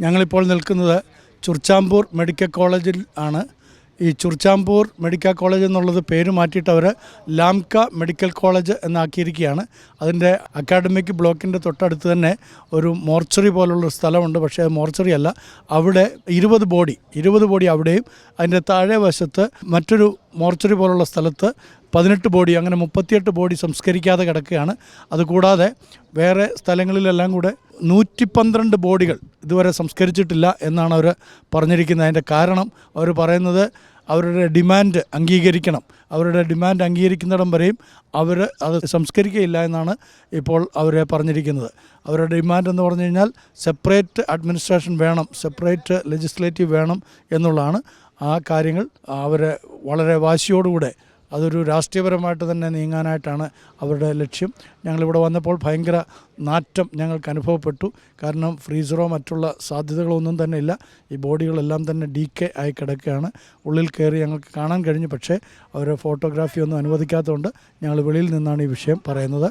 ഞങ്ങളിപ്പോൾ നിൽക്കുന്നത് ചുർച്ചാമ്പൂർ മെഡിക്കൽ കോളേജിൽ ആണ്. ഈ ചുർച്ചാമ്പൂർ മെഡിക്കൽ കോളേജ് എന്നുള്ളത് പേര് മാറ്റിയിട്ട് അവർ ലാംക മെഡിക്കൽ കോളേജ് എന്നാക്കിയിരിക്കുകയാണ്. അതിൻ്റെ അക്കാഡമിക് ബ്ലോക്കിൻ്റെ തൊട്ടടുത്ത് തന്നെ ഒരു മോർച്ചറി പോലുള്ള സ്ഥലമുണ്ട്. പക്ഷേ അത് മോർച്ചറി അല്ല. അവിടെ 20 ബോഡി അവിടെയും അതിൻ്റെ താഴെ വശത്ത് മറ്റൊരു മോർച്ചറി പോലുള്ള സ്ഥലത്ത് 18 ബോഡി, അങ്ങനെ 38 ബോഡി സംസ്കരിക്കാതെ കിടക്കുകയാണ്. അതുകൂടാതെ വേറെ സ്ഥലങ്ങളിലെല്ലാം കൂടെ 112 ബോഡികൾ ഇതുവരെ സംസ്കരിച്ചിട്ടില്ല എന്നാണ് അവർ പറഞ്ഞിരിക്കുന്നത്. അതിൻ്റെ കാരണം അവർ പറയുന്നത് അവരുടെ ഡിമാൻഡ് അംഗീകരിക്കണം. അവരുടെ ഡിമാൻഡ് അംഗീകരിക്കുന്നിടം വരെയും അവർ അത് സംസ്കരിക്കുകയില്ല എന്നാണ് ഇപ്പോൾ അവർ പറഞ്ഞിരിക്കുന്നത്. അവരുടെ ഡിമാൻഡ് എന്ന് പറഞ്ഞു കഴിഞ്ഞാൽ സെപ്പറേറ്റ് അഡ്മിനിസ്ട്രേഷൻ വേണം, സെപ്പറേറ്റ് ലെജിസ്ലേറ്റീവ് വേണം എന്നുള്ളതാണ്. ആ കാര്യങ്ങൾ അവർ വളരെ വാശിയോടുകൂടെ അതൊരു രാഷ്ട്രീയപരമായിട്ട് തന്നെ നീങ്ങാനായിട്ടാണ് അവരുടെ ലക്ഷ്യം. ഞങ്ങളിവിടെ വന്നപ്പോൾ ഭയങ്കര നാറ്റം ഞങ്ങൾക്ക് അനുഭവപ്പെട്ടു. കാരണം ഫ്രീസറോ മറ്റുള്ള സാധ്യതകളൊന്നും തന്നെ ഇല്ല. ഈ ബോഡികളെല്ലാം തന്നെ ഡീക്കേ ആയി കിടക്കുകയാണ്. ഉള്ളിൽ കയറി ഞങ്ങൾക്ക് കാണാൻ കഴിഞ്ഞു. പക്ഷേ അവർ ഫോട്ടോഗ്രാഫി ഒന്നും അനുവദിക്കാത്തതുകൊണ്ട് ഞങ്ങൾ വെളിയിൽ നിന്നാണ് ഈ വിഷയം പറയുന്നത്.